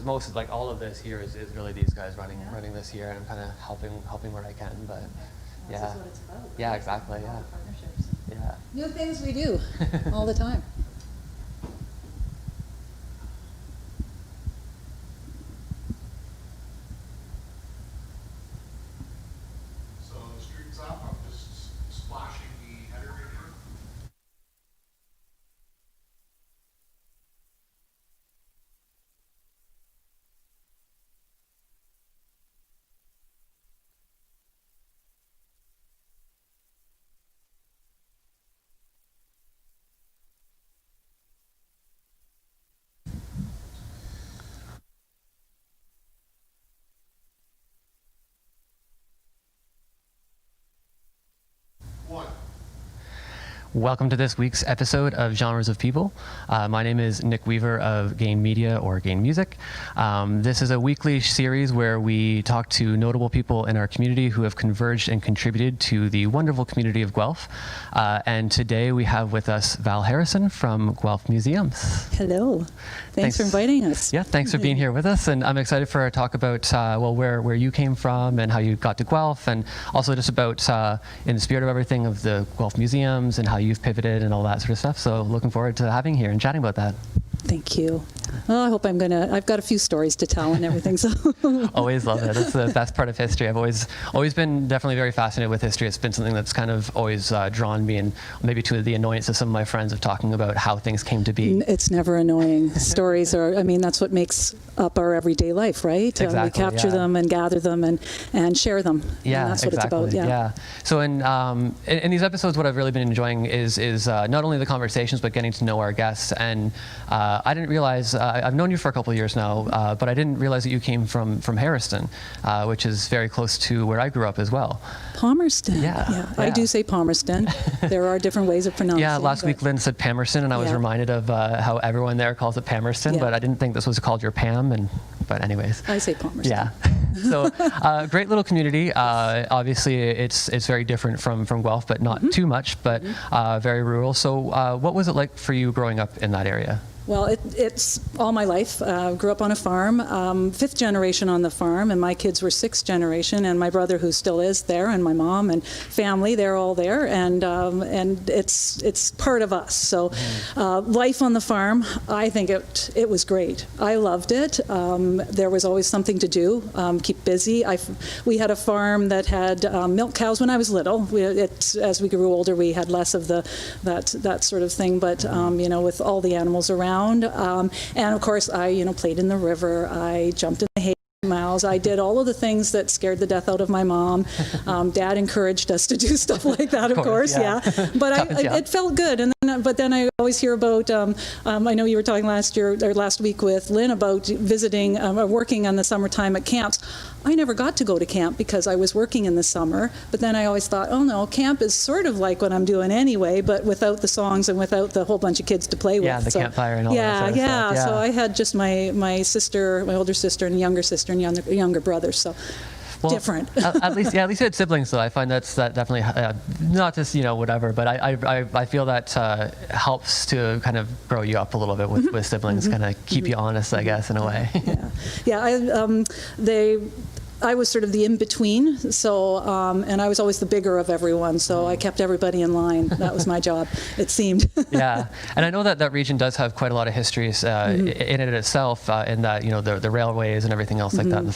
most of, like, all of this here is really these guys running this here, and I'm kind of helping where I can. But This yeah, is what it's about. Right? yeah, exactly, All yeah, the partnerships. yeah. New things we do all the time. So the stream's up. I'm just splashing the header right here. One. Welcome to this week's episode of Genres of People. My name is Nick Weaver of Gain Media, or Gain Music. This is a weekly series where we talk to notable people in our community who have converged and contributed to the wonderful community of Guelph. And today we have with us Val Harrison from Guelph Museums. Hello. Thanks for inviting us. Yeah, thanks for being here with us. And I'm excited for our talk about, where you came from and how you got to Guelph, and also just about, in the spirit of everything, of the Guelph Museums and how you've pivoted and all that sort of stuff. So looking forward to having you here and chatting about that. Thank you. Oh, I hope I've got a few stories to tell and everything. So Always love it. That's the best part of history. I've always been definitely very fascinated with history. It's been something that's kind of always drawn me, and maybe to the annoyance of some of my friends of talking about how things came to be. it's never annoying. Stories are, that's what makes up our everyday life, right? Exactly, we capture them and gather them and share them. Yeah, and that's exactly. what it's about. Yeah. So in these episodes, what I've really been enjoying is not only the conversations, but getting to know our guests. And I didn't realize, I've known you for a couple of years now, but I didn't realize that you came from Harriston, which is very close to where I grew up as well. Palmerston. Yeah. I do say Palmerston. There are different ways of pronouncing it. Yeah, last week Lynn said Palmerston, and I was reminded of how everyone there calls it Palmerston, but I didn't think this was called your Pam. But anyways. I say Palmerston. Yeah. So great little community. Obviously, it's very different from Guelph, but not too much, but very rural. So what was it like for you growing up in that area? Well, it's all my life. Grew up on a farm, fifth generation on the farm, and my kids were sixth generation, and my brother, who still is there, and my mom and family, they're all there, and it's part of us. So life on the farm, I think it was great. I loved it. There was always something to do, keep busy. We had a farm that had milk cows when I was little. As we grew older, we had less of that sort of thing, but with all the animals around. And of course, I played in the river. I jumped in the hay miles. I did all of the things that scared the death out of my mom. Dad encouraged us to do stuff like that, of course. Yeah. But it felt good. And then I always hear about. I know you were talking last week with Lynn about visiting, working on the summertime at camps. I never got to go to camp because I was working in the summer, but then I always thought, oh no, camp is sort of like what I'm doing anyway, but without the songs and without the whole bunch of kids to play with. Yeah, the campfire and all that sort of stuff. Yeah. So I had just my sister, my older sister, and younger sister, and younger brother, so different. at least you had siblings, so I find that definitely, not just, whatever, but I feel that helps to kind of grow you up a little bit with siblings, kind of keep you honest, I guess, in a way. I was sort of the in-between, so, and I was always the bigger of everyone, so I kept everybody in line. That was my job, it seemed. Yeah, and I know that region does have quite a lot of histories in it itself, in that, the railways and everything else like that, and the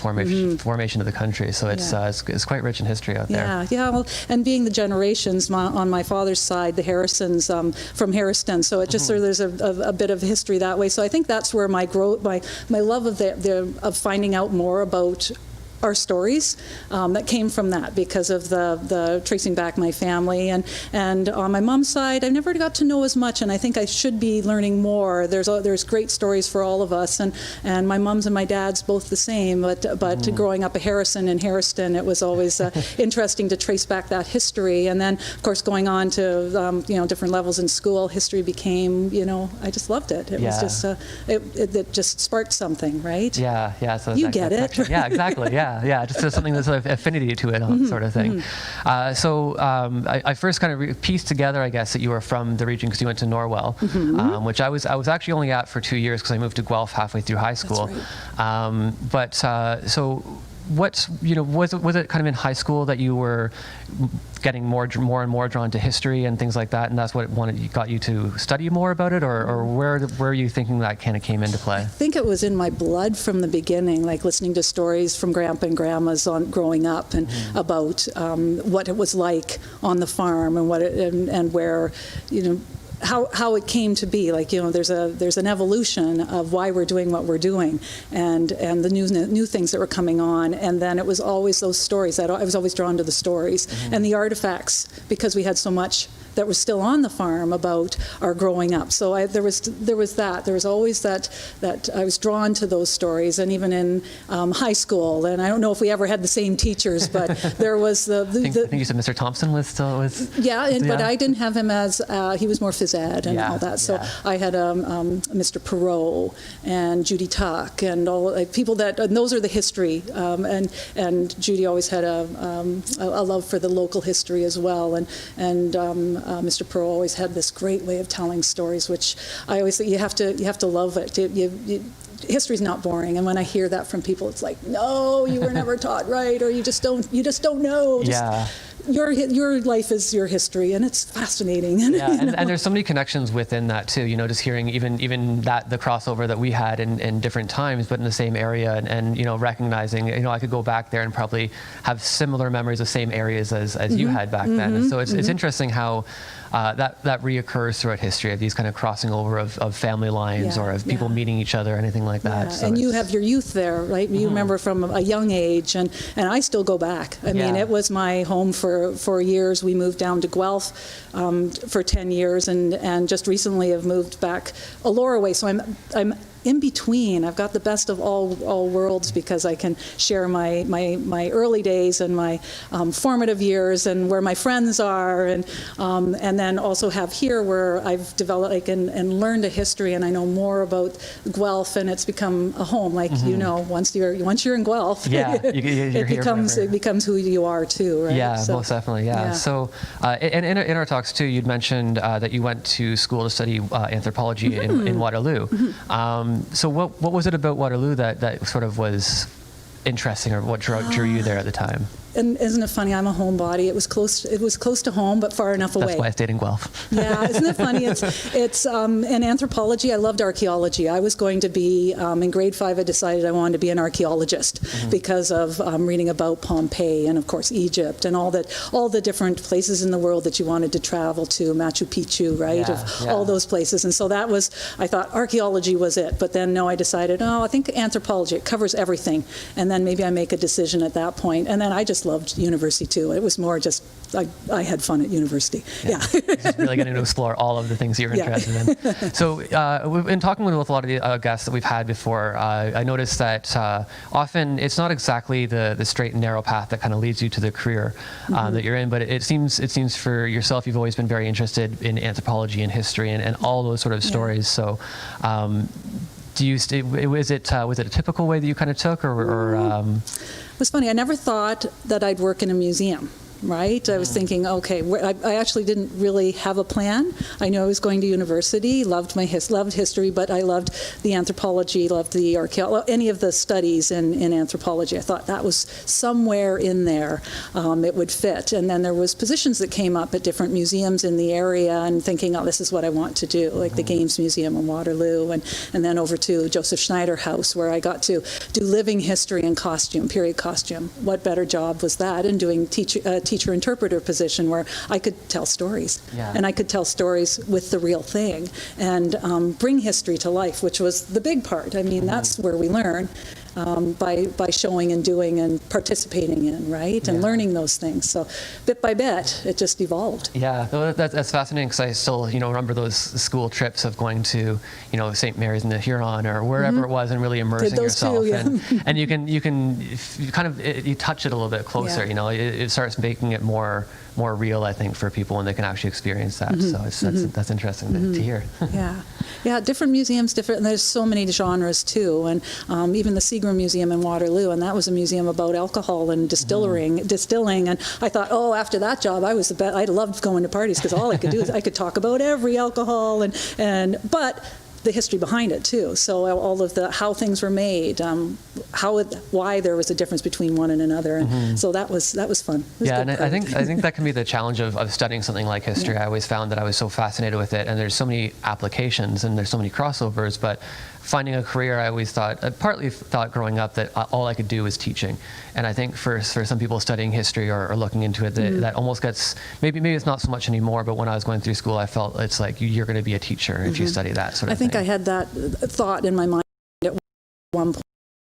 formation of the country, so it's quite rich in history out there. Yeah, well, and being the generations on my father's side, the Harrisons from Harriston, so it just sort of, there's a bit of history that way, so I think that's where my growth, my love of finding out more about our stories that came from that, because of the tracing back my family, and on my mom's side I never got to know as much, and I think I should be learning more. There's great stories for all of us, and my mom's and my dad's both the same, but growing up a Harrison in Harriston, it was always interesting to trace back that history, and then of course going on to different levels in school, history became, I just loved it. It was just it just sparked something, right? Yeah, so you get it. Yeah, exactly. Yeah. Yeah, just something that's sort of affinity to it, sort of thing. I first kind of pieced together, I guess, that you were from the region because you went to Norwell, which I was actually only at for 2 years because I moved to Guelph halfway through high school. That's right. So what, was it kind of in high school that you were getting more and more drawn to history and things like that, and that's what got you to study more about it, or where were you thinking that kind of came into play? I think it was in my blood from the beginning, like listening to stories from grandpa and grandmas on growing up and about what it was like on the farm and and where, how it came to be. Like, there's an evolution of why we're doing what we're doing, and the new things that were coming on. And then it was always those stories that I was always drawn to the stories and the artifacts, because we had so much that was still on the farm about our growing up. So there was that. There was always that I was drawn to those stories, and even in high school. And I don't know if we ever had the same teachers, but there was I think you said Mr. Thompson was. Yeah, but I didn't have him as he was more phys ed and all that. So I had Mr. Perot and Judy Tuck and all people that, and those are the history. And Judy always had a love for the local history as well. And Mr. Perot always had this great way of telling stories, which I always think you have to love it. History's not boring, and when I hear that from people, it's like, no, you were never taught right, or you just don't know. Your life is your history, and it's fascinating. And there's so many connections within that too. Just hearing even that the crossover that we had in different times, but in the same area, and recognizing, I could go back there and probably have similar memories of same areas as you had back then. And so it's interesting how that reoccurs throughout history, of these kind of crossing over of family lines or of people meeting each other, anything like that. So and you have your youth there, right? You remember from a young age, and I still go back. I mean, it was my home for years. We moved down to Guelph for 10 years, and just recently have moved back Elora way. So I'm in between. I've got the best of all worlds, because I can share my early days and my formative years and where my friends are, and then also have here where I've developed and learned a history, and I know more about Guelph, and it's become a home. Like once you're in Guelph, it becomes who you are too, right? Yeah, so, most definitely. Yeah. So, in our talks too, you'd mentioned that you went to school to study anthropology in Waterloo. So what was it about Waterloo that sort of was interesting, or what drew you there at the time? And isn't it funny? I'm a homebody. It was close to home, but far enough away. That's why I stayed in Guelph. Yeah, isn't it funny? It's in anthropology. I loved archaeology. I was going to be in grade 5. I decided I wanted to be an archaeologist because of reading about Pompeii and of course Egypt and all the different places in the world that you wanted to travel to, Machu Picchu, right? All those places. And so I thought archaeology was it. But then I decided, I think anthropology, it covers everything. And then maybe I make a decision at that point. And then I just loved university too. It was more just I had fun at university. Just really getting to explore all of the things you're interested in. So we've been talking with a lot of the guests that we've had before. I noticed that often it's not exactly the straight and narrow path that kind of leads you to the career that you're in, but it seems for yourself you've always been very interested in anthropology and history and all those sort of stories. So was it a typical way that you kind of took, or It was funny. I never thought that I'd work in a museum. Right? I was thinking, okay, I actually didn't really have a plan. I knew I was going to university, loved history, but I loved the anthropology, loved the archaeology, any of the studies in anthropology. I thought that was somewhere in there. It would fit. And then there was positions that came up at different museums in the area, and thinking, this is what I want to do, like the Games Museum in Waterloo, and then over to Joseph Schneider House, where I got to do living history and costume, period costume. What better job was that? And doing teacher-interpreter position, where I could tell stories. And I could tell stories with the real thing and bring history to life, which was the big part. I mean, that's where we learn. By showing and doing and participating in, right? And learning those things. So bit by bit, it just evolved. Yeah, that's fascinating, because I still, remember those school trips of going to, St. Mary's in the Huron or wherever it was, and really immersing yourself. And you can kind of, you touch it a little bit closer, it starts making it more more real, I think, for people when they can actually experience that. So that's interesting to hear. Yeah, different museums, different. And there's so many genres too, and even the Seagram Museum in Waterloo, and that was a museum about alcohol and distilling. And I thought, oh, after that job, I was the best. I loved going to parties because all I could do is I could talk about every alcohol but the history behind it too. So all of the how things were made, why there was a difference between one and another, and so that was fun. It was Yeah, good and fun. I think that can be the challenge of studying something like history. Yeah. I always found that I was so fascinated with it, and there's so many applications and there's so many crossovers, but finding a career, I always partly thought growing up that all I could do was teaching. And I think for some people studying history or looking into it, that almost gets, maybe it's not so much anymore, but when I was going through school, I felt it's like you're going to be a teacher if you study that sort of thing. I think I had that thought in my mind at one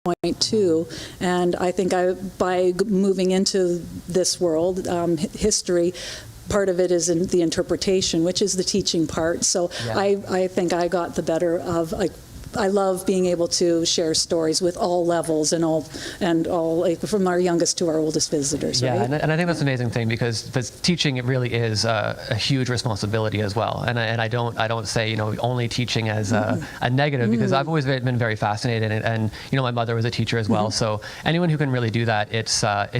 point too, and I think by moving into this world, history, part of it is in the interpretation, which is the teaching part. So Yeah. I think I got the better of, like, I love being able to share stories with all levels and all like, from our youngest to our oldest visitors. Yeah, right? and I think that's an amazing thing because teaching, it really is a huge responsibility as well. And I don't say only teaching as a negative, because I've always been very fascinated, and my mother was a teacher as well. So anyone who can really do that, it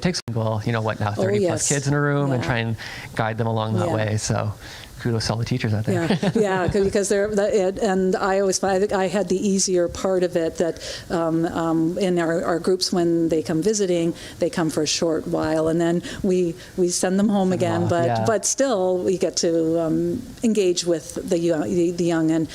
takes 30 yes. plus kids in a room and Yeah. try and guide them along that Yeah. way. So kudos to all the teachers out there. Yeah, because and I always find I had the easier part of it, that in our groups, when they come visiting, they come for a short while, and then we send them home again. off, But yeah. but still, we get to engage with the young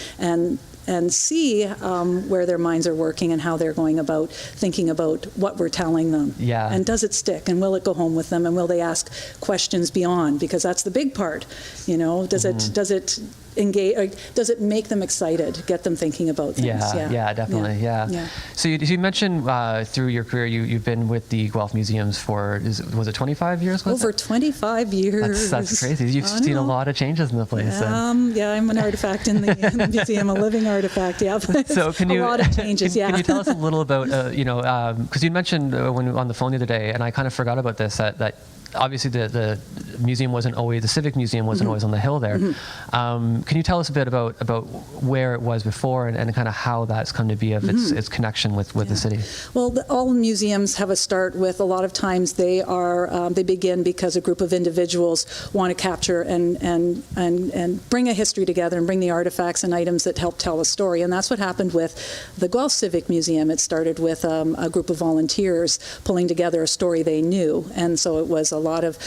and see where their minds are working and how they're going about thinking about what we're telling them. Yeah. And does it stick? And will it go home with them? And will they ask questions beyond? Because that's the big part. Does it engage? Or does it make them excited? Get them thinking about things? Yeah, definitely. Yeah. So you mentioned through your career you've been with the Guelph Museums for was it 25 years? Over 25 years. That's crazy. You've I seen a know. lot of changes in the place. Yeah, I'm an artifact in the museum, a living artifact. Yeah, but So can you a lot of changes. can you tell us a little about because you mentioned when on the phone the other day, and I kind of forgot about this, that obviously the museum wasn't always, the Civic Museum wasn't always on the hill there. Can you tell us a bit about where it was before and kind of how that's come to be of its connection with the city? Well, all museums have a start with, a lot of times they begin because a group of individuals want to capture and bring a history together and bring the artifacts and items that help tell a story. And that's what happened with the Guelph Civic Museum. It started with a group of volunteers pulling together a story they knew. And so it was a lot of,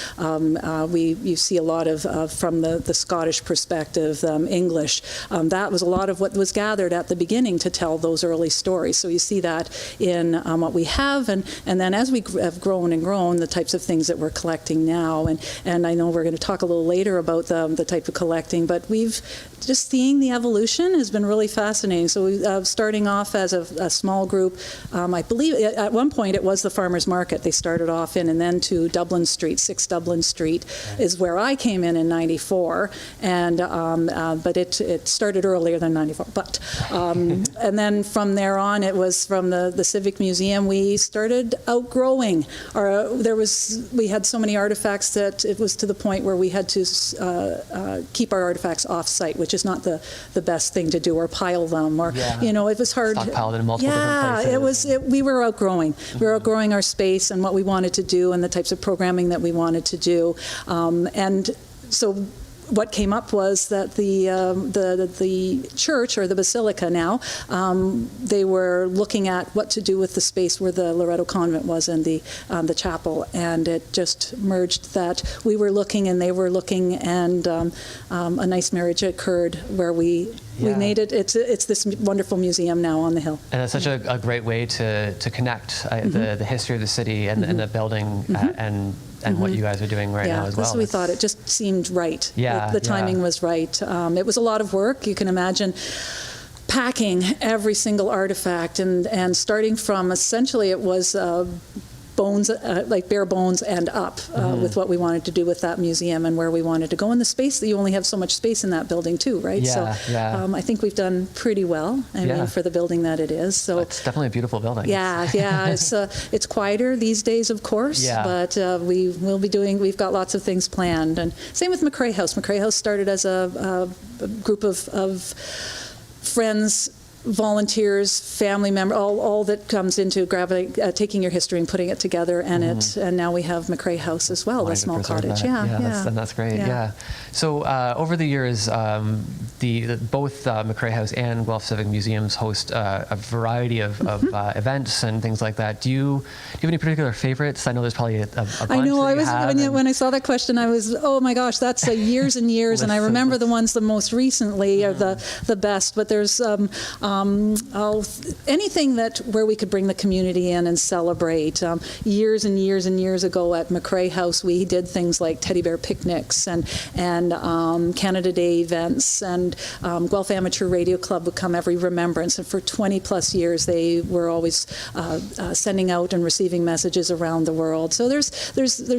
you see a lot of from the Scottish perspective, English. That was a lot of what was gathered at the beginning to tell those early stories. So you see that in what we have, and then as we have grown and grown, the types of things that we're collecting now. And I know we're going to talk a little later about the type of collecting, but we've just seeing the evolution has been really fascinating. So starting off as a small group, I believe at one point it was the farmers market they started off in, and then to Dublin Street, 6 Dublin Street is where I came in '94, and but it started earlier than '94. But and then from there on, it was from the Civic Museum. We started outgrowing we had so many artifacts that it was to the point where we had to keep our artifacts off-site, which is not the best thing to do, or pile them, or it was hard. Stockpiled in multiple different places. We were outgrowing. We were outgrowing our space and what we wanted to do and the types of programming that we wanted to do. And so what came up was that the church, or the basilica now, they were looking at what to do with the space where the Loretto Convent was and the chapel, and it just merged that we were looking and they were looking, and a nice marriage occurred where we made it. It's this wonderful museum now on the hill. And it's such a great way to connect the history of the city and the building and what you guys are doing right now as well. That's what we thought. It just seemed right. Yeah, the timing was right. It was a lot of work. You can imagine packing every single artifact and starting from, essentially it was bones, like bare bones and up with what we wanted to do with that museum and where we wanted to go. And the space, that you only have so much space in that building too, right? I think we've done pretty well, I mean, for the building that it is. So it's definitely a beautiful building. Yeah, it's quieter these days, of course, but we've got lots of things planned. And same with McCrae House. McCrae House started as a group of friends, volunteers, family members, all that comes into taking your history and putting it together, and now we have McCrae House as well, the small cottage. That's great. Yeah. So over the years, both McCrae House and Guelph Civic Museums host a variety of events and things like that. Do you have any particular favorites? I know there's probably a bunch. I know. When I saw that question, I was, oh my gosh, that's years and years, and I remember the ones the most recently are the best. But there's anything where we could bring the community in and celebrate. Years and years and years ago at McCrae House, we did things like teddy bear picnics and Canada Day events, and Guelph Amateur Radio Club would come every remembrance, and for 20 plus years they were always sending out and receiving messages around the world. So there's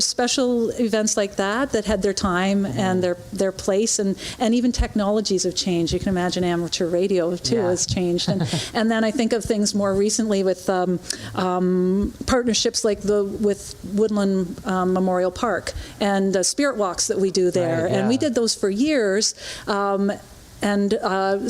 special events like that had their time and their place, and even technologies have changed. You can imagine amateur radio too has changed, and then I think of things more recently with partnerships like with Woodland Memorial Park and spirit walks that we do there, and we did those for years. And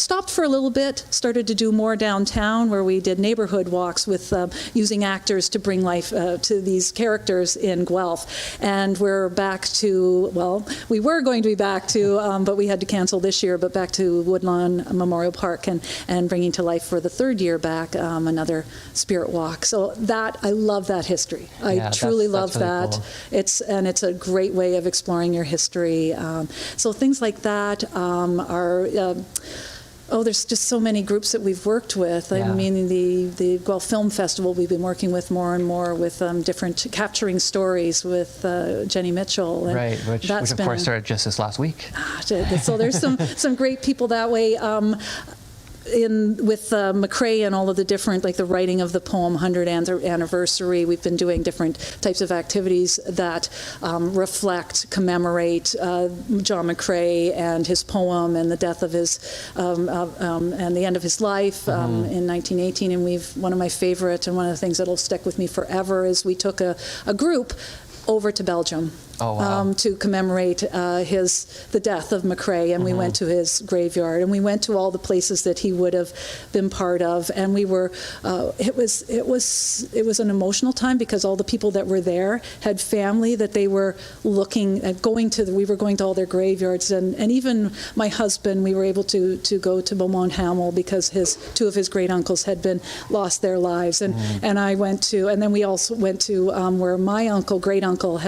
stopped for a little bit, started to do more downtown where we did neighborhood walks with using actors to bring life to these characters in Guelph. And we're back to, we were going to be back to, but we had to cancel this year, but back to Woodlawn Memorial Park and bringing to life for the third year back another spirit walk. So I love that history. I truly love that. Cool. It's a great way of exploring your history. So things like that are there's just so many groups that we've worked with. I mean, the Guelph Film Festival we've been working with more and more with different capturing stories with Jenny Mitchell. And which of course started just this last week. So there's some great people that way. With McCrae and all of the different, like the writing of the poem 100th anniversary, we've been doing different types of activities that commemorate John McCrae and his poem and the death of his and the end of his life in 1918. And one of my favorite and one of the things that'll stick with me forever is we took a group over to Belgium to commemorate the death of McCrae, and we went to his graveyard, and we went to all the places that he would have been part of, and we were it was an emotional time because all the people that were there had family that they were looking at we were going to all their graveyards, and even my husband, we were able to go to Beaumont Hamel because two of his great uncles had lost their lives, and I went to, and then we also went to where my great uncle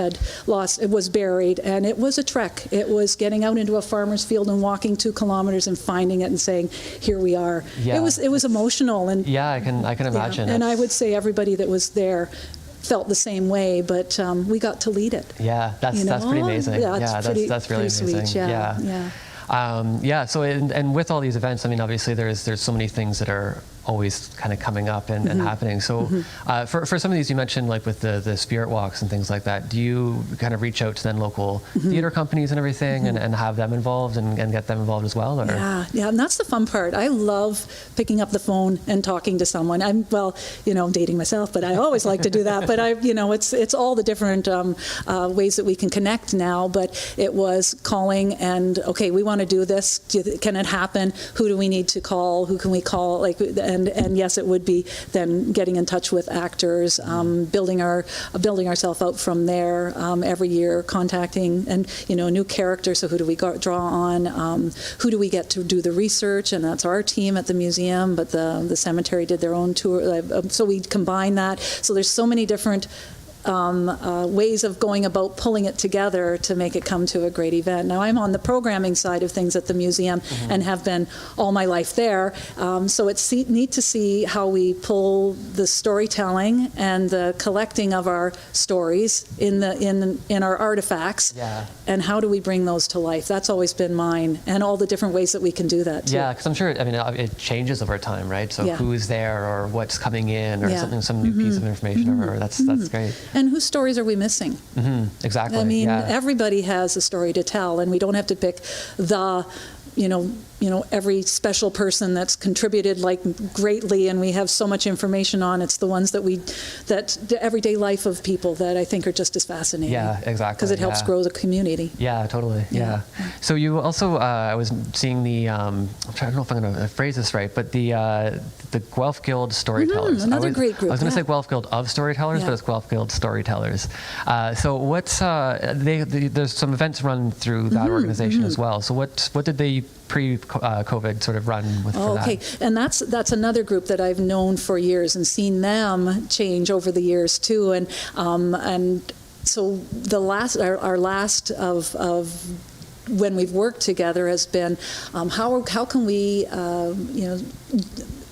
was buried, and it was a trek. It was getting out into a farmer's field and walking 2 kilometers and finding it and saying, here we are. It was emotional, and I can imagine. And I would say everybody that was there felt the same way, but we got to lead it. That's pretty amazing. That's really amazing. Sweet, So and with all these events, I mean, obviously there's so many things that are always kind of coming up and happening. So for some of these you mentioned, like with the spirit walks and things like that, do you kind of reach out to then local theater companies and everything and have them involved and get them involved as well? Or? And that's the fun part. I love picking up the phone and talking to someone. I'm dating myself, but I always like to do that. But it's all the different ways that we can connect now. But it was calling and, okay, we want to do this. Can it happen? Who do we need to call? Who can we call? And yes, it would be then getting in touch with actors, building ourselves out from there every year, contacting and new characters. So who do we draw on? Who do we get to do the research? And that's our team at the museum, but the cemetery did their own tour. So we combine that. So there's so many different ways of going about pulling it together to make it come to a great event. Now, I'm on the programming side of things at the museum and have been all my life there. So it's neat to see how we pull the storytelling and the collecting of our stories in our artifacts, and how do we bring those to life? That's always been mine, and all the different ways that we can do that too. Yeah, because I'm sure, it changes over time, right? So who's there or what's coming in or some new piece of information, or that's great. And whose stories are we missing? Exactly. I mean, yeah. everybody has a story to tell, and we don't have to pick the, every special person that's contributed like greatly, and we have so much information on. It's the ones that the everyday life of people that I think are just as fascinating. Yeah, exactly. Because it helps grow the community. Yeah, totally. Yeah. So you also, I was seeing the, I don't know if I'm going to phrase this right, but the Guelph Guild Storytellers. Another great group. I was going to say Guelph Guild of Storytellers, but it's Guelph Guild Storytellers. So what's there's some events run through that organization as well. So what did they pre-COVID sort of run with for that? Okay, and that's another group that I've known for years and seen them change over the years too, and so our last of when we've worked together has been how can we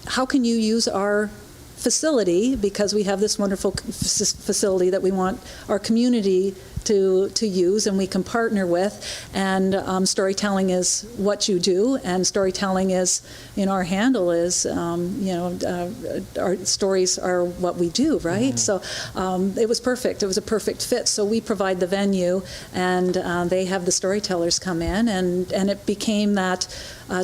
how can you use our facility, because we have this wonderful facility that we want our community to use, and we can partner with, and storytelling is what you do, and storytelling is, our handle is, our stories are what we do, right? So it was perfect. It was a perfect fit. So we provide the venue, and they have the storytellers come in, and it became that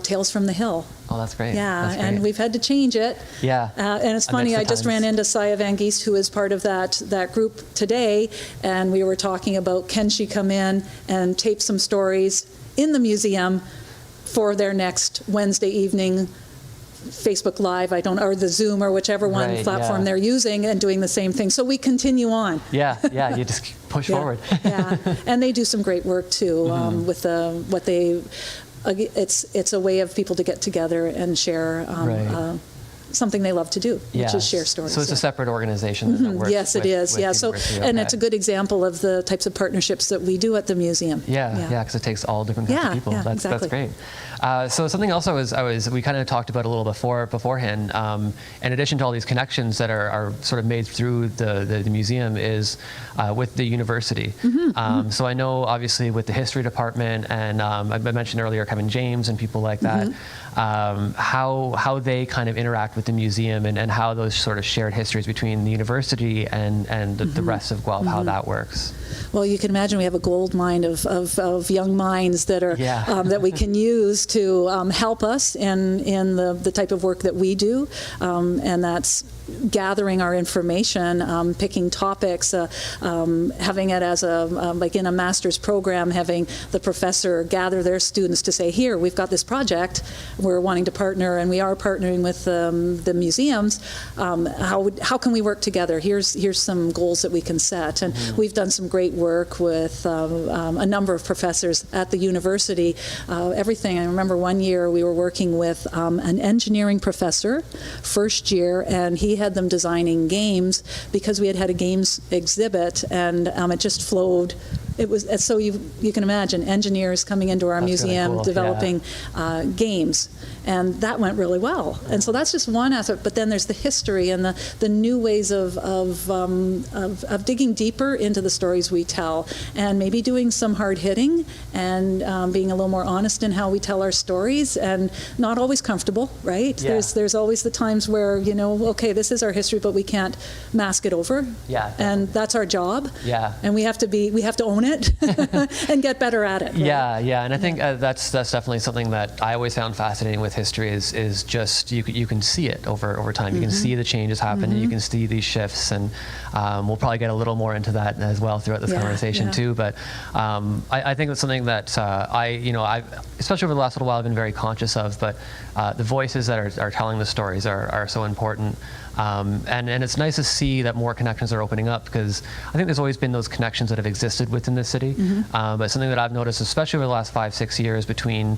Tales from the Hill. Oh, that's great. Yeah, that's great. and we've had to change it. Yeah. And it's funny, I just ran into Saya Van Geest, who is part of that group today, and we were talking about, can she come in and tape some stories in the museum for their next Wednesday evening Facebook Live, or the Zoom, or whichever platform they're using, and doing the same thing. So we continue on. Yeah, you just push forward. Yeah, and they do some great work too with what they. It's a way of people to get together and share something they love to do, which is share stories. So it's a separate organization that works Yes, it is. Yeah. So, and it's a good example of the types of partnerships that we do at the museum. Yeah, because it takes all different kinds of people. That's great. So something else we kind of talked about a little beforehand. In addition to all these connections that are sort of made through the museum, is with the university. So I know obviously with the history department, and I mentioned earlier Kevin James and people like that. How they kind of interact with the museum, and how those sort of shared histories between the university and the rest of Guelph, how that works. Well, you can imagine we have a gold mine of young minds that are that we can use to help us in the type of work that we do, and that's gathering our information, picking topics, having it as like in a master's program, having the professor gather their students to say, here, we've got this project, we're wanting to partner, and we are partnering with the museums. How can we work together? Here's some goals that we can set. And we've done some great work with a number of professors at the university. Everything. I remember one year we were working with an engineering professor, first year, and he had them designing games because we had a games exhibit, and it just flowed. It was so you can imagine engineers coming into our museum, really cool. developing games, and that went really well. And so that's just one aspect. But then there's the history and the new ways of digging deeper into the stories we tell, and maybe doing some hard hitting, and being a little more honest in how we tell our stories, and not always comfortable, right? Yeah. There's always the times where okay, this is our history, but we can't mask it over. Yeah. Definitely. And that's our job. Yeah. And we have to own it and get better at it. Right? Yeah, and I think that's definitely something that I always found fascinating with history is just you can see it over time. You can see the changes happen, and you can see these shifts, and we'll probably get a little more into that as well throughout this conversation too. But I think that's something that I especially over the last little while I've been very conscious of. But the voices that are telling the stories are so important. And it's nice to see that more connections are opening up, because I think there's always been those connections that have existed within the city. But something that I've noticed, especially over the last 5-6 years, between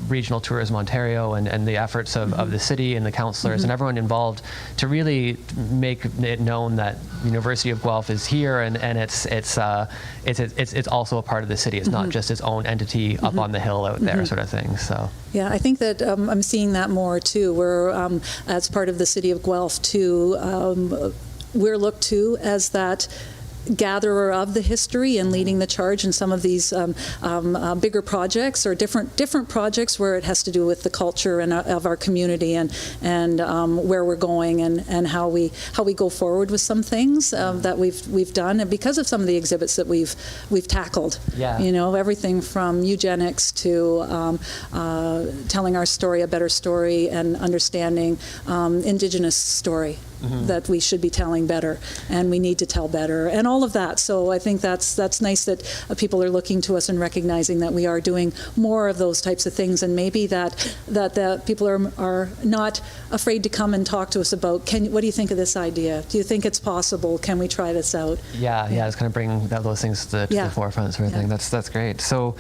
Regional Tourism Ontario and the efforts of the city and the councillors and everyone involved to really make it known that University of Guelph is here, and it's also a part of the city. It's not just its own entity up on the hill out there, sort of thing. So. Yeah, I think that I'm seeing that more too. We're, as part of the city of Guelph too, we're looked to as that gatherer of the history and leading the charge in some of these bigger projects or different projects where it has to do with the culture and of our community and where we're going and how we go forward with some things that we've done, and because of some of the exhibits that we've tackled. Yeah. You know, everything from eugenics to telling our story a better story and understanding Indigenous story. That we should be telling better, and we need to tell better, and all of that. So I think that's nice that people are looking to us and recognizing that we are doing more of those types of things, and maybe that people are not afraid to come and talk to us about, what do you think of this idea? Do you think it's possible? Can we try this out? Yeah, it's kind of bringing those things to the forefront, sort of thing. That's great. So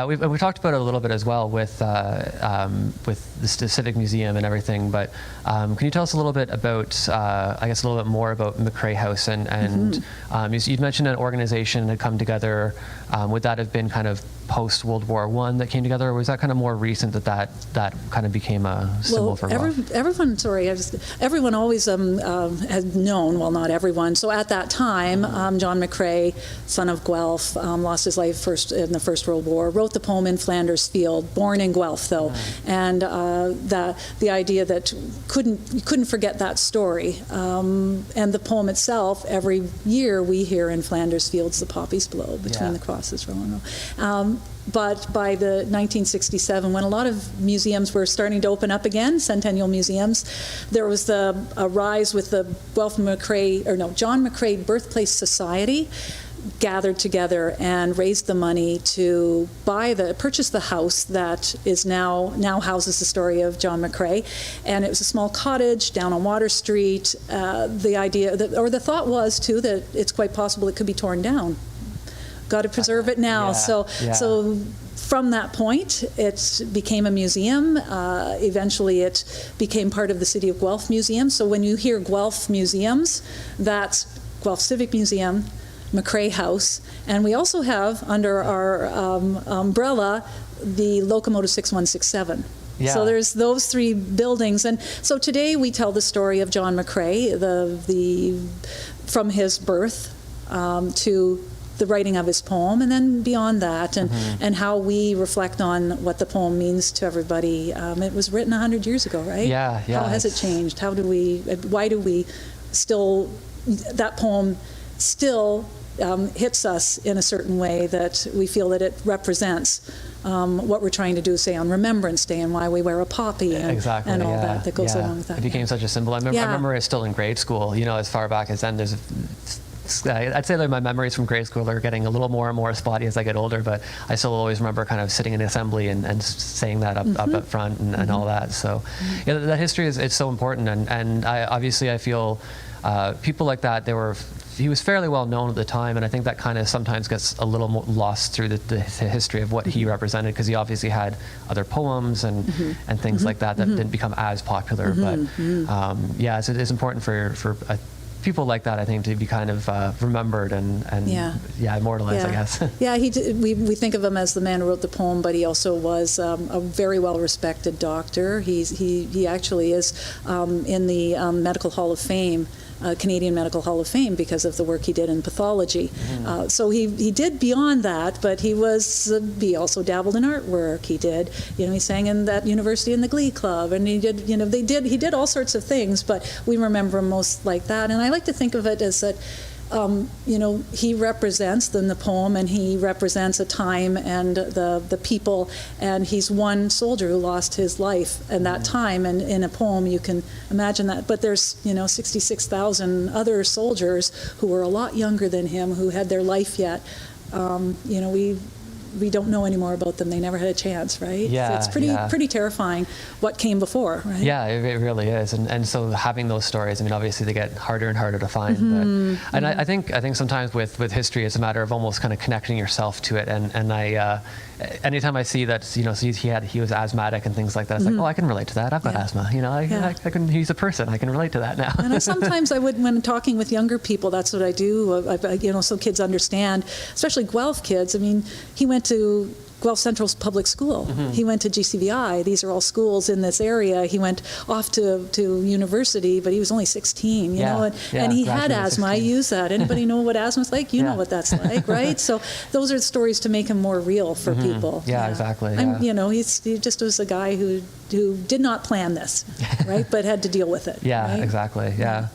we talked about it a little bit as well with the Civic Museum and everything, but can you tell us a little bit about I guess a little bit more about McCrae House and you'd mentioned an organization had come together. Would that have been kind of post World War I that came together, or was that kind of more recent that kind of became a symbol for Guelph? Everyone always had known, well, not everyone. So at that time, John McCrae, son of Guelph, lost his life in the First World War, wrote the poem In Flanders Field, born in Guelph though, and the idea that you couldn't forget that story. And the poem itself, every year we hear In Flanders Fields the poppies blow between the crosses row and row. But by the 1967, when a lot of museums were starting to open up again, centennial museums, there was a rise with the John McCrae Birthplace Society gathered together and raised the money to purchase the house that is now houses the story of John McCrae, and it was a small cottage down on Water Street. The thought was too that it's quite possible it could be torn down. Got to preserve it now. So from that point, it became a museum. Eventually, it became part of the City of Guelph Museum. So when you hear Guelph museums, that's Guelph Civic Museum, McCrae House, and we also have under our umbrella the Locomotive 6167. Yeah. So there's those three buildings, and so today we tell the story of John McCrae, from his birth to the writing of his poem, and then beyond that, and how we reflect on what the poem means to everybody. It was written 100 years ago, right? Yeah. How has it changed? Why do we still, that poem still hits us in a certain way that we feel that it represents what we're trying to do, say, on Remembrance Day, and why we wear a poppy and all that goes along with that. It became such a symbol. I remember it still in grade school, as far back as then. I'd say that my memories from grade school are getting a little more and more spotty as I get older, but I still always remember kind of sitting in assembly and saying that up front and all that. So that history is so important, and I feel people like that, he was fairly well known at the time, and I think that kind of sometimes gets a little more lost through the history of what he represented, because he obviously had other poems and things like that didn't become as popular. But it's important for people like that, I think, to be kind of remembered and immortalized, I guess. We think of him as the man who wrote the poem, but he also was a very well-respected doctor. He actually is in the Medical Hall of Fame, Canadian Medical Hall of Fame, because of the work he did in pathology. So he did beyond that, but he also dabbled in artwork. He sang in that university in the Glee Club, and he did all sorts of things, but we remember him most like that. And I like to think of it as that he represents in the poem, and he represents a time and the people, and he's one soldier who lost his life in that time, and in a poem you can imagine that. But there's 66,000 other soldiers who were a lot younger than him, who had their life yet. We don't know any more about them. They never had a chance, right? Yeah, so it's pretty terrifying what came before, right? Yeah, it really is. And so having those stories, obviously they get harder and harder to find. But I think sometimes with history, it's a matter of almost kind of connecting yourself to it. And I anytime I see that, he was asthmatic and things like that, it's like, oh, I can relate to that. I've got asthma. I can. He's a person. I can relate to that now. And sometimes when talking with younger people, that's what I do. So kids understand, especially Guelph kids. He went to Guelph Central Public School. He went to GCVI. These are all schools in this area. He went off to university, but he was only 16, you know, and he had graduated at asthma. I 16. use that. Anybody know what asthma's like? You know Yeah. what that's like, right? So those are stories to make him more real for people. Yeah, exactly, And, yeah. you know, he just was a guy who did not plan this, right, but had to deal with it. Yeah, right? exactly. Yeah.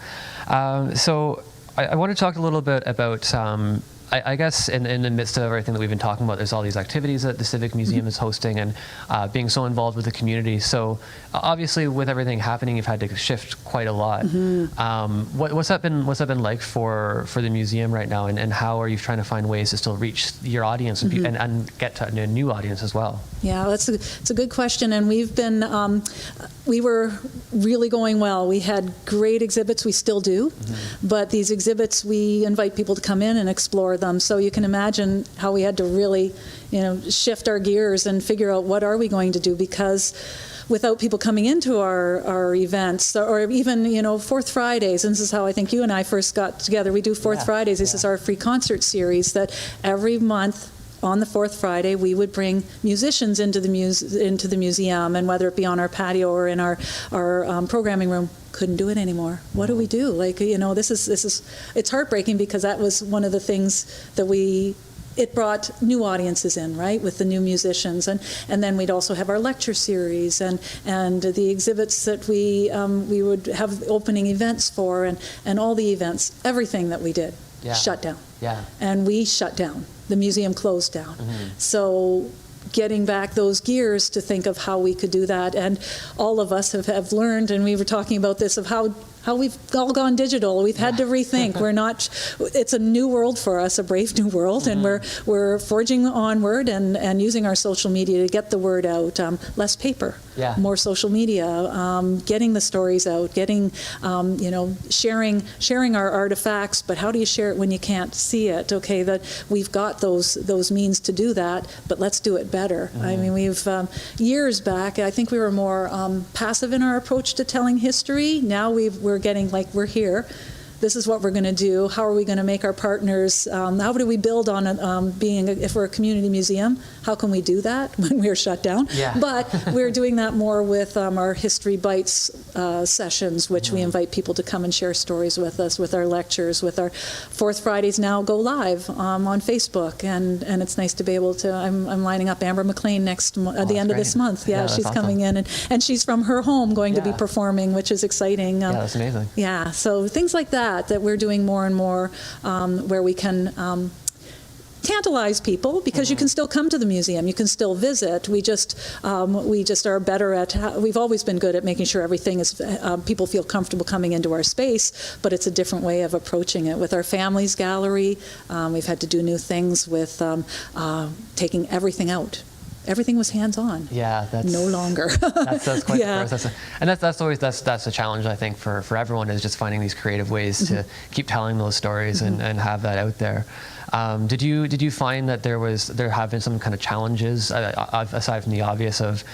So I want to talk a little bit about, I guess, in the midst of everything that we've been talking about, there's all these activities that the Civic Museum is hosting and being so involved with the community. So obviously, with everything happening, you've had to shift quite a lot. What's that been like for the museum right now, and how are you trying to find ways to still reach your audience and get to a new audience as well? Yeah, it's a good question, and we've been we were really going well. We had great exhibits, we still do, but these exhibits we invite people to come in and explore them. So you can imagine how we had to really, you know, shift our gears and figure out what are we going to do, because without people coming into our events, or even, you know, Fourth Fridays, and this is how I think you and I first got together. We do Fourth Fridays. This is our free concert series that every month on the fourth Friday, we would bring musicians into the museum, and whether it be on our patio or in our programming room, couldn't do it anymore. What do we do? Like, you know, this is it's heartbreaking, because that was one of the things that it brought new audiences in, right, with the new musicians, and then we'd also have our lecture series and the exhibits that we would have opening events for, and all the events, everything that we did shut down. Yeah. And we shut down. The museum closed down. So getting back those gears to think of how we could do that, and all of us have learned, and we were talking about this, of how we've all gone digital. We've had to rethink. It's a new world for us, a brave new world, and we're forging onward and using our social media to get the word out. Less paper, more social media, getting the stories out, getting, you know, sharing our artifacts, but how do you share it when you can't see it? Okay, that we've got those means to do that, but let's do it better. I mean, we've, years back, I think we were more passive in our approach to telling history. Now we're getting, like, we're here. This is what we're going to do. How are we going to make our partners? How do we build on if we're a community museum? How can we do that when we're shut down? Yeah. But we're doing that more with our History Bites sessions, which we invite people to come and share stories with us, with our lectures, with our Fourth Fridays now go live on Facebook, and it's nice to be able to. I'm lining up Amber McLean at the end of this month. Yeah, she's awesome. coming in, and she's from her home going to be performing, which is exciting. Yeah, that's amazing. Yeah, so things like that we're doing more and more, where we can tantalize people, because you can still come to the museum, you can still visit. We just are better at. We've always been good at making sure everything is people feel comfortable coming into our space, but it's a different way of approaching it. With our families gallery, we've had to do new things with taking everything out. Everything was hands-on. Yeah, that's no longer. that's quite the process, and that's always a challenge, I think, for everyone, is just finding these creative ways to keep telling those stories and have that out there. Did you find that there have been some kind of challenges aside from the obvious of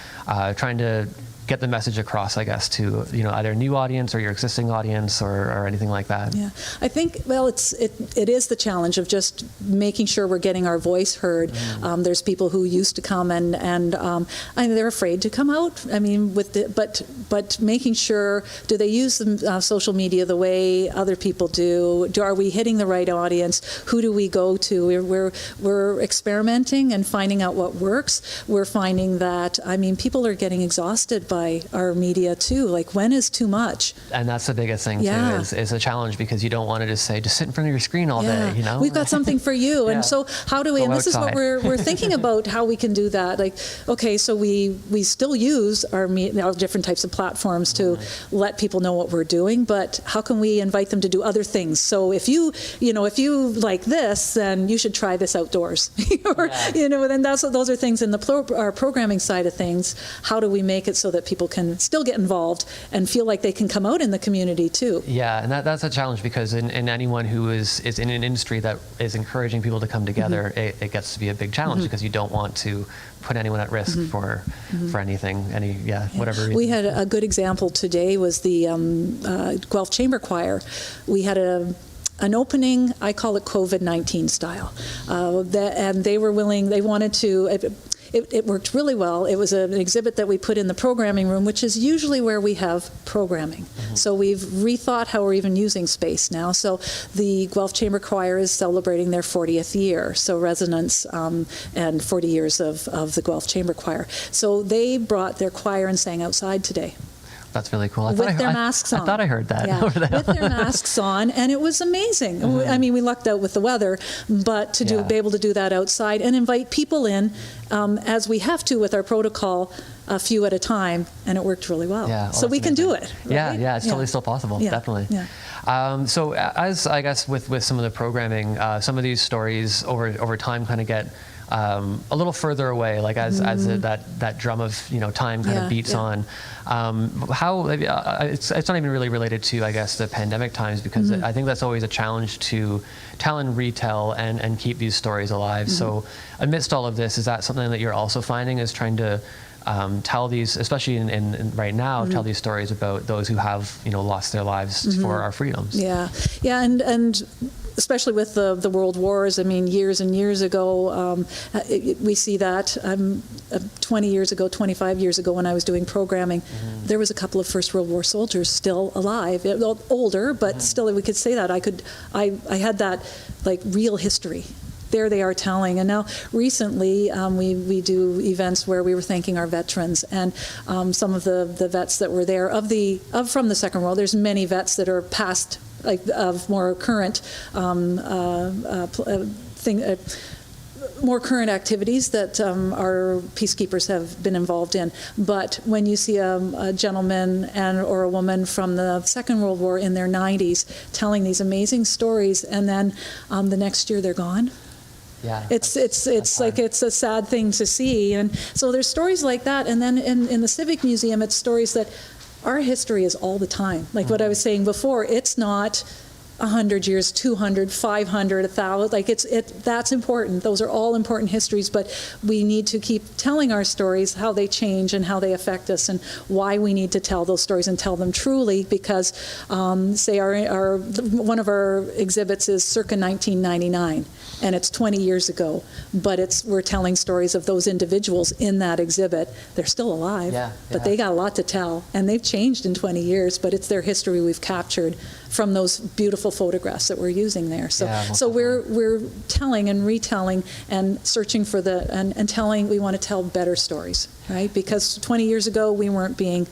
trying to get the message across, I guess, to, you know, either a new audience or your existing audience or anything like that? Yeah, I think, well, it is the challenge of just making sure we're getting our voice heard. There's people who used to come and I mean, they're afraid to come out. I mean, but making sure, do they use the, social media the way other people do? Are we hitting the right audience? Who do we go to? We're experimenting and finding out what works. We're finding that, I mean, people are getting exhausted by our media too. Like, when is too much? And that's the biggest thing too, is a challenge, because you don't want to just say, just sit in front of your screen all day, you know? We've got something for you. And so how do we, and this is what outside. we're thinking about, how we can do that. Like, okay, so we still use our different types of platforms to let people know what we're doing, but how can we invite them to do other things? So if you like this, then you should try this outdoors. Or, you know, then those are things in our programming side of things. How do we make it so that people can still get involved and feel like they can come out in the community too? Yeah, and that's a challenge, because in anyone who is in an industry that is encouraging people to come together, it gets to be a big challenge, because you don't want to put anyone at risk for anything, whatever reason. We had a good example today, was the Guelph Chamber Choir. We had an opening, I call it COVID-19 style, and they were willing, they wanted to. it worked really well. It was an exhibit that we put in the programming room, which is usually where we have programming. So we've rethought how we're even using space now. So the Guelph Chamber Choir is celebrating their 40th year, so resonance and 40 years of the Guelph Chamber Choir. So they brought their choir and sang outside today. That's really cool. With their masks on. I thought I heard that. Yeah, over there. with their masks on, and it was amazing. I mean, we lucked out with the weather, but to be able to do that outside and invite people in, as we have to with our protocol, a few at a time, and it worked really well. Yeah, so we can do it. Right? Yeah, it's totally still possible. Yeah, Definitely. yeah. So as I guess with some of the programming, some of these stories over time kind of get a little further away, like as that drum of time kind of beats on. How it's not even really related to, I guess, the pandemic times, because I think that's always a challenge to tell and retell and keep these stories alive. So amidst all of this, is that something that you're also finding is trying to tell these, especially in right now, tell these stories about those who have lost their lives for our freedoms? Yeah, and especially with the world wars. I mean, years and years ago, we see that. 20 years ago, 25 years ago, when I was doing programming, there was a couple of First World War soldiers still alive, older, but still we could say that. I had that like real history. There they are telling. And now recently we do events where we were thanking our veterans, and some of the vets that were there from the Second World. There's many vets that are past, like of more current more current activities that our peacekeepers have been involved in. But when you see a gentleman or a woman from the Second World War in their 90s telling these amazing stories, and then the next year they're gone. Yeah, it's like it's a sad thing to see. And so there's stories like that. And then in the Civic Museum, it's stories that our history is all the time. Like what I was saying before, it's not 100 years, 200, 500, 1,000. Like that's important. Those are all important histories, but we need to keep telling our stories, how they change and how they affect us, and why we need to tell those stories and tell them truly. Because, say our one of our exhibits is circa 1999, and it's 20 years ago, but we're telling stories of those individuals in that exhibit. They're still alive, but they got a lot to tell, and they've changed in 20 years. But it's their history we've captured from those beautiful photographs that we're using there. So we're telling and retelling and searching for and telling. We want to tell better stories, right? Because 20 years ago we weren't being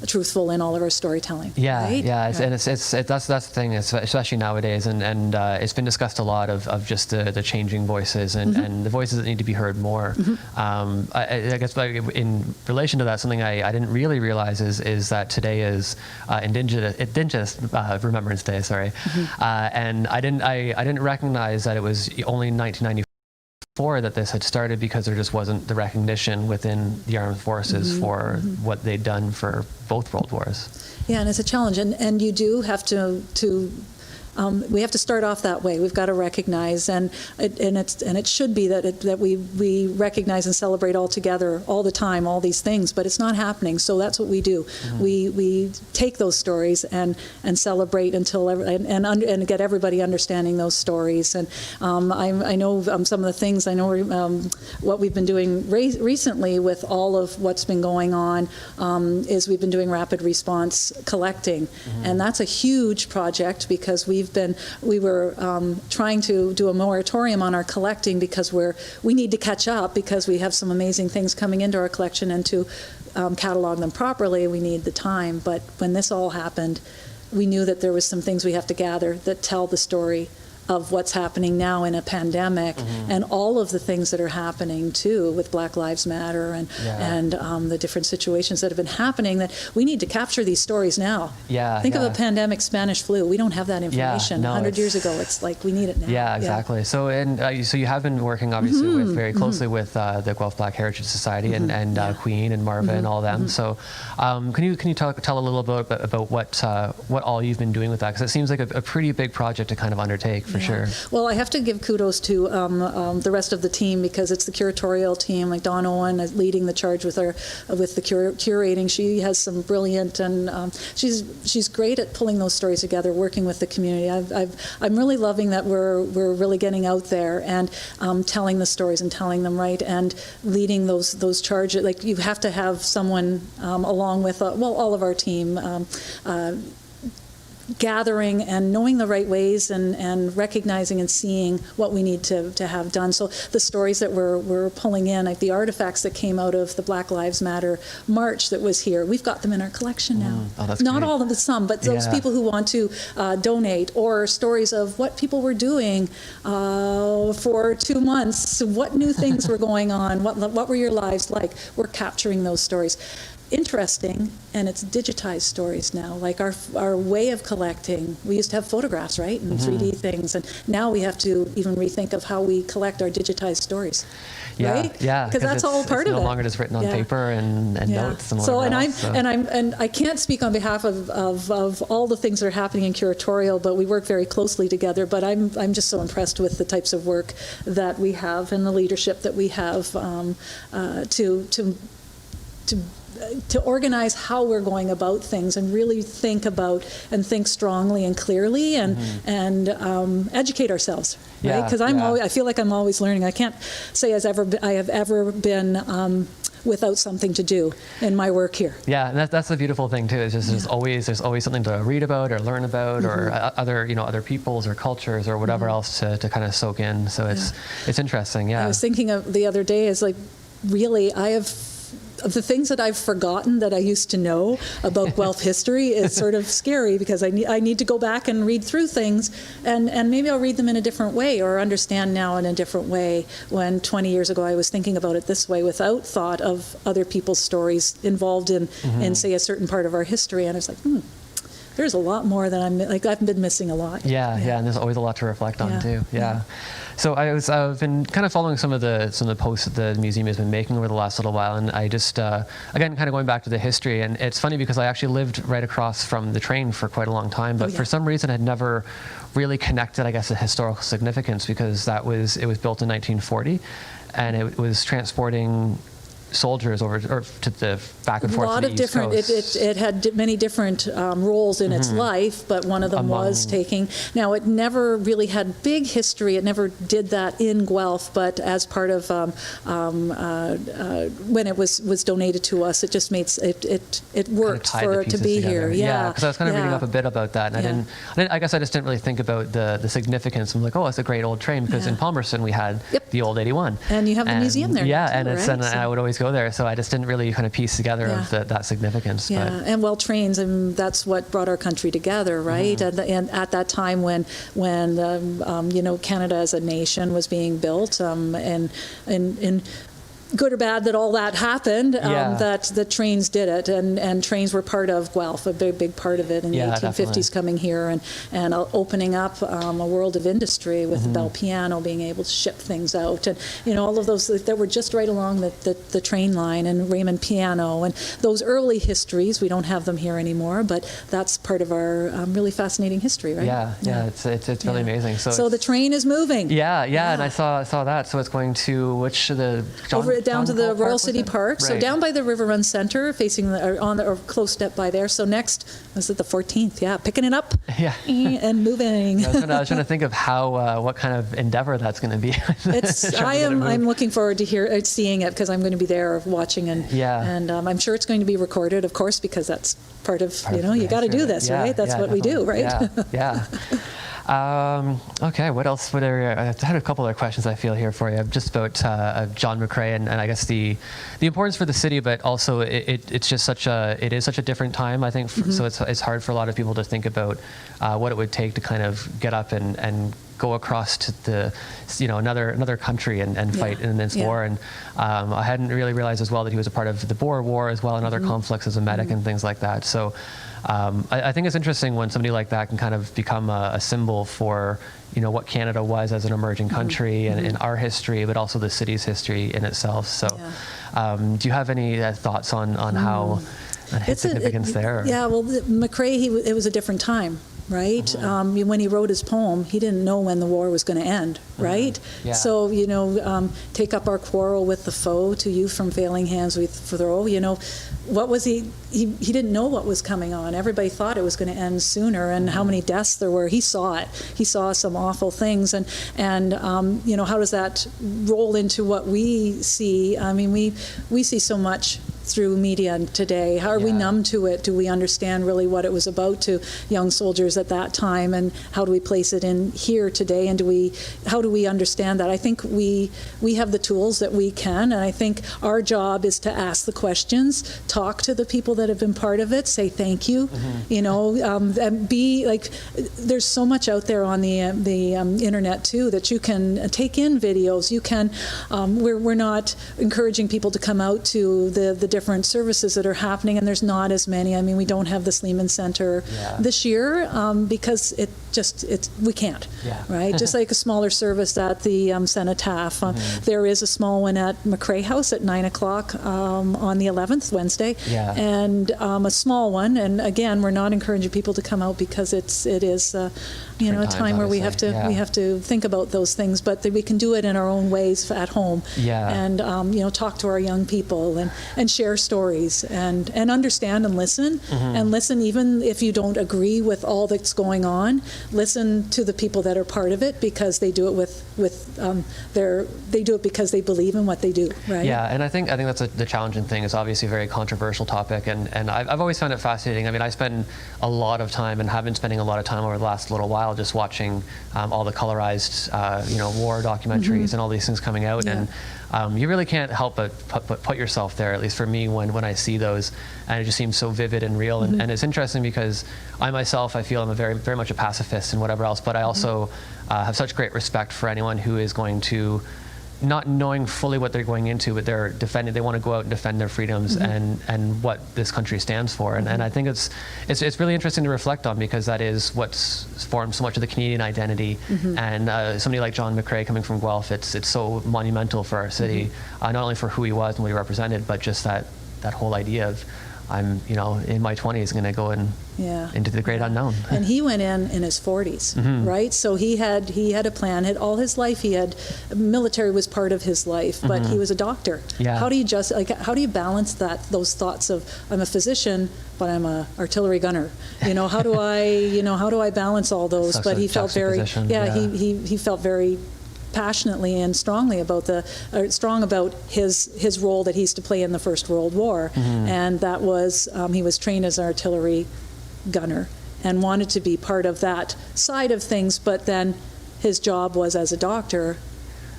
truthful in all of our storytelling. Right? And that's the thing, especially nowadays, and it's been discussed a lot of just the changing voices and the voices that need to be heard more. I guess in relation to that, something I didn't really realize is that today is Indigenous Remembrance Day. Sorry, and I didn't recognize that it was only 1994 that this had started, because there just wasn't the recognition within the armed forces for what they'd done for both world wars. Yeah, and it's a challenge, and you do have to we have to start off that way. We've got to recognize, and it should be that we recognize and celebrate all together all the time, all these things. But it's not happening. So that's what we do. We take those stories and celebrate until and get everybody understanding those stories. And I know some of the things. I know what we've been doing recently with all of what's been going on is we've been doing rapid response collecting, and that's a huge project, because we were trying to do a moratorium on our collecting, because we need to catch up, because we have some amazing things coming into our collection, and to catalog them properly we need the time. But when this all happened, we knew that there was some things we have to gather that tell the story of what's happening now in a pandemic, and all of the things that are happening too with Black Lives Matter and the different situations that have been happening, that we need to capture these stories now. Think of a pandemic, Spanish flu. We don't have that information. 100 years ago, it's like we need it now. Yeah, exactly. So so you have been working obviously very closely with the Guelph Black Heritage Society and Queen and Marva and all them. So can you tell a little bit about what all you've been doing with that? Because it seems like a pretty big project to kind of undertake for Yeah. sure. Well, I have to give kudos to the rest of the team, because it's the curatorial team, like Dawn Owen is leading the charge with the curating. She has some brilliant, and she's great at pulling those stories together, working with the community. I'm really loving that we're really getting out there and telling the stories and telling them right, and leading those charges. Like, you have to have someone along with all of our team. Gathering and knowing the right ways, and recognizing and seeing what we need to have done. So the stories that we're pulling in, like the artifacts that came out of the Black Lives Matter march that was here, we've got them in our collection now. Oh, that's Not great. all of them, some, but those Yeah. people who want to donate, or stories of what people were doing for 2 months, what new things were going on, what were your lives like. We're capturing those stories. Interesting, and it's digitized stories now. Like our way of collecting, we used to have photographs, right, and 3D things, and now we have to even rethink of how we collect our digitized stories. Yeah, right? yeah, because that's all part it's of it. no longer just written on Yeah. paper and Yeah. notes and So, whatever and else. and I can't speak on behalf of all the things that are happening in curatorial, but we work very closely together. But I'm just so impressed with the types of work that we have and the leadership that we have to organize how we're going about things, and really think about and think strongly and clearly, and educate ourselves, right? Yeah, Because yeah. I feel like I'm always learning. I can't say I have ever been without something to do in my work here. Yeah, and that's the beautiful thing too. Is just there's always something to read about or learn about, or other peoples or cultures or whatever else to kind of soak in. So it's interesting. Yeah. I was thinking of the other day, is like, really, of the things that I've forgotten that I used to know about Guelph history, is sort of scary, because I need to go back and read through things, and maybe I'll read them in a different way, or understand now in a different way, when 20 years ago I was thinking about it this way, without thought of other people's stories involved in say, a certain part of our history. And I was like, there's a lot more that I've been missing a lot. Yeah, and there's always a lot to reflect on Yeah, too. Yeah. yeah. So I've been kind of following some of the posts that the museum has been making over the last little while, and I just again, kind of going back to the history, and it's funny because I actually lived right across from the train for quite a long time, but yeah. for some reason I'd never really connected, I guess, the historical significance, because it was built in 1940, and it was transporting soldiers over or to the back and forth. A lot to the of East different. Coast. It had many different roles in its life, but one of them was taking. Now, it never really had big history. It never did that in Guelph, but as part of when it was donated to us, it just made it worked Kind of tied for the it to pieces be together. here. Yeah, because I was kind of reading yeah. up a bit about that, and Yeah. I guess I just didn't really think about the significance. I'm like, oh, it's a great old train, because Yeah. in Palmerston we had Yep. the old 81, And you have the museum there now, Yeah, too, and right? and I would always go there, so I just didn't really kind of piece together of that significance. Yeah, But and well, trains, and that's what brought our country together, right? And at that time when Canada as a nation was being built, and good or bad that all that happened, that the trains did it, and trains were part of Guelph, a big part of it in the 1850s, definitely. coming here and opening up a world of industry with the Bell Piano, being able to ship things out, and all of those that were just right along the train line, and Raymond Piano, and those early histories. We don't have them here anymore, but that's part of our really fascinating history, right? yeah, it's really amazing. So the train is moving. Yeah, and I saw that. So it's going to Down to the Hall Royal Park, City was it? Park, so Right. down by the River Run Center, facing or close step by there. So next, was it the 14th? Yeah, picking it up Yeah. and moving. I was trying to think of what kind of endeavor that's going to be. I'm looking forward to seeing it, because I'm going to be there watching, and I'm sure it's going to be recorded, of course, because that's part of you got to do this, right? That's what we do, right? Yeah. Okay, what else? I had a couple other questions I feel here for you, just about John McCrae, and I guess the importance for the city, but also it's just such a different time, I think. So it's hard for a lot of people to think about what it would take to kind of get up and go across to another country and fight in this war. And I hadn't really realized as well that he was a part of the Boer War as well, and other conflicts as a medic and things like that. So I think it's interesting when somebody like that can kind of become a symbol for what Canada was as an emerging country and in our history, but also the city's history in itself. So do you have any thoughts on how his significance there? Yeah, well, McCrae, it was a different time. right? When he wrote his poem, he didn't know when the war was going to end, right? Yeah. So, take up our quarrel with the foe, to you from failing hands we throw, what was he didn't know what was coming on. Everybody thought it was going to end sooner, and how many deaths there were. He saw it. He saw some awful things, and how does that roll into what we see? I mean, we see so much through media today. How are we numb to it? Do we understand really what it was about to young soldiers at that time, and how do we place it in here today? And how do we understand that? I think we have the tools that we can, and I think our job is to ask the questions, talk to the people that have been part of it, say thank you, and be like, there's so much out there on the internet too that you can take in videos. You can, we're not encouraging people to come out to the different services that are happening, and there's not as many. I mean, we don't have the Sleeman Center this year because we can't, right? Just like a smaller service at the Cenotaph. There is a small one at McRae House at 9 o'clock on the 11th, Wednesday, and a small one. And again, we're not encouraging people to come out because it is a time where we have to think about those things, but that we can do it in our own ways at home, and talk to our young people and share stories and understand and listen, and listen even if you don't agree with all that's going on. Listen to the people that are part of it, because they do it they do it because they believe in what they do, right? Yeah, and I think that's the challenging thing. It's obviously a very controversial topic, and I've always found it fascinating. I mean, I spend a lot of time, and have been spending a lot of time over the last little while, just watching all the colorized war documentaries and all these things coming out, and you really can't help but put yourself there, at least for me, when I see those, and it just seems so vivid and real. And it's interesting because I myself, I feel I'm a very, very much a pacifist and whatever else, but I also have such great respect for anyone who is going to, not knowing fully what they're going into, but they're defending. They want to go out and defend their freedoms and what this country stands for. And I think it's really interesting to reflect on, because that is what's formed so much of the Canadian identity. And somebody like John McRae coming from Guelph, it's so monumental for our city, not only for who he was and what he represented, but just that whole idea of, I'm in my 20s going to go into the great unknown. And he went in his 40s, right? So he had a plan. All his life military was part of his life, but he was a doctor. How do you balance those thoughts of, I'm a physician, but I'm a artillery gunner? How do I balance all those? Such but a he felt very he felt very passionately and strongly about his role that he's to play in the First World War, and that was he was trained as an artillery gunner and wanted to be part of that side of things, but then his job was as a doctor.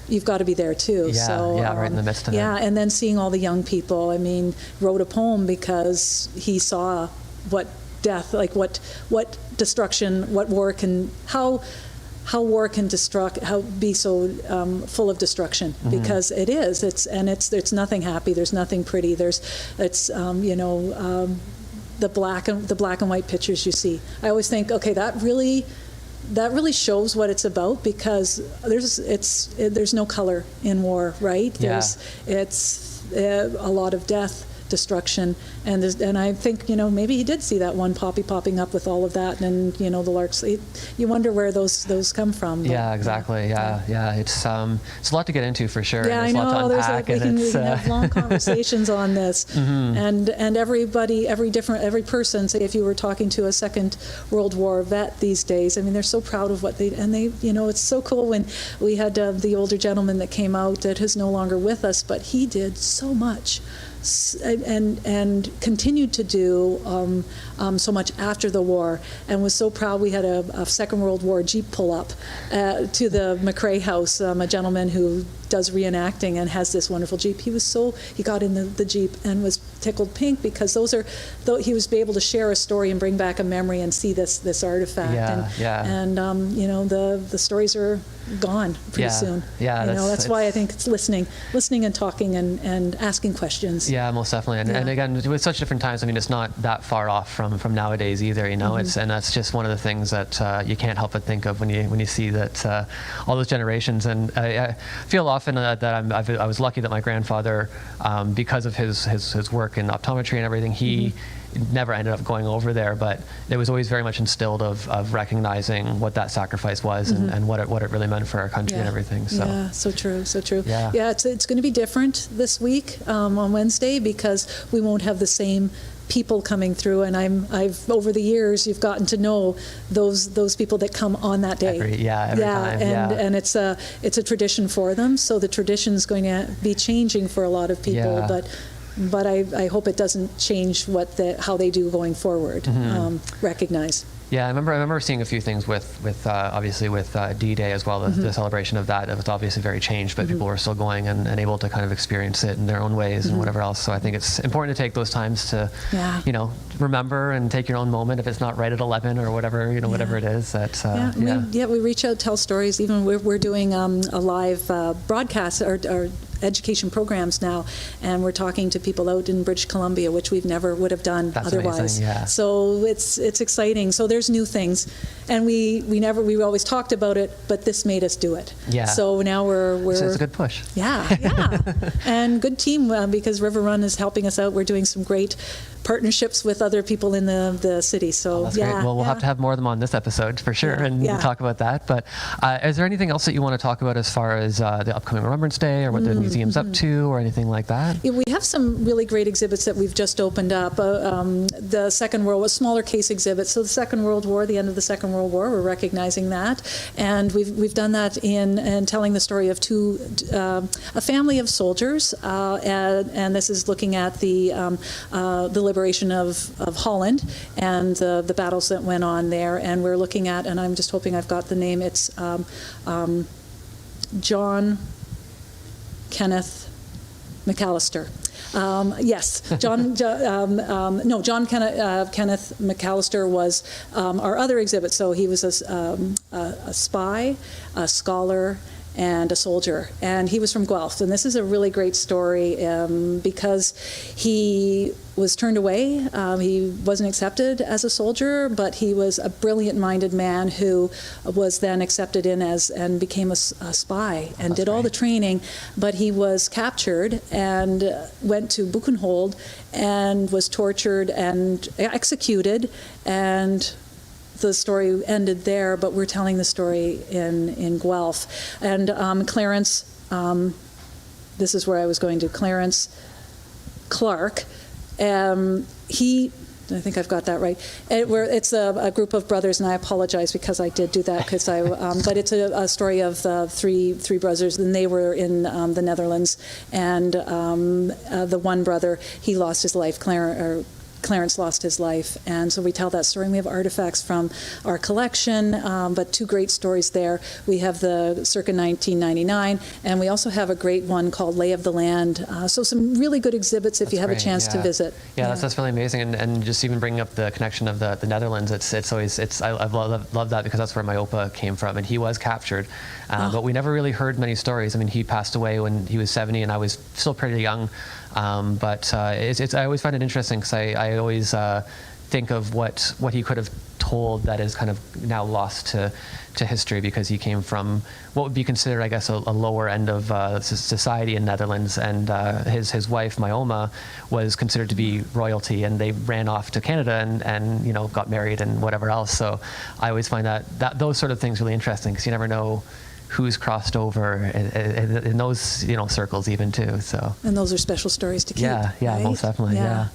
You've got to be there too. Right in the midst of it. And then seeing all the young people. I mean, wrote a poem because he saw what death, like what destruction, what war can, how war can be so full of destruction, because it is. It's nothing happy. There's nothing pretty. The black and white pictures you see. I always think, okay, that really shows what it's about, because there's no color in war, right? It's a lot of death, destruction, and I think maybe he did see that one poppy popping up with all of that, and the larks. You wonder where those come from. But, exactly. It's a lot to get into for sure. Yeah, I know. We can have long conversations on this, and everybody, every person. Say if you were talking to a Second World War vet these days, I mean, they're so proud of what they it's so cool when we had the older gentleman that came out that is no longer with us, but he did so much. And continued to do so much after the war, and was so proud. We had a Second World War Jeep pull up to the McRae House, a gentleman who does reenacting and has this wonderful Jeep. He got in the Jeep and was tickled pink, because he was able to share a story and bring back a memory and see this artifact. And the stories are gone pretty soon. That's why I think it's listening and talking and asking questions. Yeah, most definitely. And again, with such different times, I mean, it's not that far off from nowadays either. And that's just one of the things that you can't help but think of when you see that all those generations. And I feel often that I was lucky that my grandfather, because of his work work in optometry and everything, he never ended up going over there, but it was always very much instilled of recognizing what that sacrifice was and what it really meant for our country and everything. So Yeah, so true, so true. Yeah. It's going to be different this week on Wednesday because we won't have the same people coming through, and I've over the years you've gotten to know those people that come on that day. Every time. And it's a tradition for them. So the tradition's going to be changing for a lot of people, Yeah. but I hope it doesn't change how they do going forward. Recognize. Yeah, I remember seeing a few things with obviously with D-Day as well, the celebration of that. It was obviously very changed, but people were still going and able to kind of experience it in their own ways and whatever else. So I think it's important to take those times to, remember and take your own moment if it's not right at 11 or whatever, whatever it is. That, we reach out, tell stories. Even we're doing a live broadcast or education programs now, and we're talking to people out in British Columbia, which we've never would have done otherwise. Amazing, yeah. So it's exciting. So there's new things, and we always talked about it, but this made us do it. Yeah. So now we're So it's a good push. Yeah, and good team because River Run is helping us out. We're doing some great partnerships with other people in the city. So That's great. Well, we'll have to have more of them on this episode for sure and talk about that. But is there anything else that you want to talk about as far as the upcoming Remembrance Day or what the museum's up to or anything like that? Yeah, we have some really great exhibits that we've just opened up. The Second World War, smaller case exhibits. So the Second World War, the end of the Second World War, we're recognizing that, and we've done that in telling the story of a family of soldiers, and this is looking at the liberation of Holland and the battles that went on there, and we're looking at, and I'm just hoping I've got the name. It's John Kenneth McAllister. Yes, John Kenneth McAllister was our other exhibit. So he was a spy, a scholar, and a soldier, and he was from Guelph. And this is a really great story because he was turned away. He wasn't accepted as a soldier, but he was a brilliant-minded man who was then accepted in and became a spy and did all the training. But he was captured and went to Buchenwald and was tortured and executed, and the story ended there, but we're telling the story in Guelph. And Clarence, this is where I was going to, Clarence Clark, I think I've got that right. It's a group of brothers, and I apologize because I did do that, but it's a story of three brothers, and they were in the Netherlands, and the one brother, he lost his life, Clarence lost his life, and so we tell that story. And we have artifacts from our collection, but two great stories there. We have the circa 1999, and we also have a great one called Lay of the Land. So some really good exhibits if you have a chance to visit. Yeah, that's really amazing, and just even bringing up the connection of the Netherlands. I love that because that's where my Opa came from, and he was captured, but we never really heard many stories. I mean, he passed away when he was 70, and I was still pretty young. But I always find it interesting because I always think of what he could have told that is kind of now lost to history, because he came from what would be considered, I guess, a lower end of society in Netherlands, and his wife, my Oma, was considered to be royalty, and they ran off to Canada and got married and whatever else. So I always find that those sort of things really interesting, because you never know who's crossed over in those circles even too. So, and those are special stories to keep. Yeah, right? Most definitely. Yeah.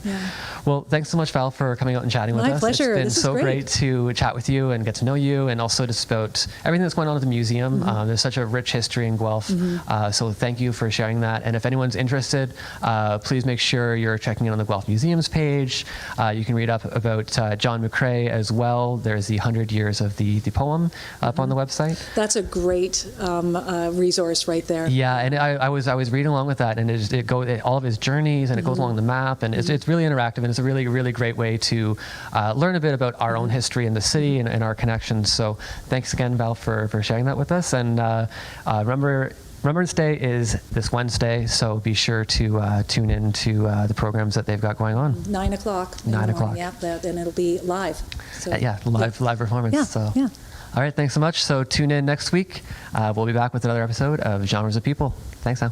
Well, thanks so much, Val, for coming out and chatting with us. My pleasure. It's been so great to chat with you and get to know you, and also just about everything that's going on at the museum. There's such a rich history in Guelph, so thank you for sharing that. And if anyone's interested, please make sure you're checking in on the Guelph Museum's page. You can read up about John McCrae as well. There's the 100 years of the poem up on the website. That's a great resource right there. Yeah, and I was reading along with that, and it goes all of his journeys, and it goes along the map, and it's really interactive, and it's a really, really great way to learn a bit about our own history in the city and our connections. So thanks again, Val, for sharing that with us. And remember, Remembrance Day is this Wednesday, so be sure to tune in to the programs that they've got going on. 9 o'clock. 9 o'clock. Yeah, and it'll be live. So, live performance. Yeah. All right, thanks so much. So tune in next week. We'll be back with another episode of Genres of People. Thanks, Sam.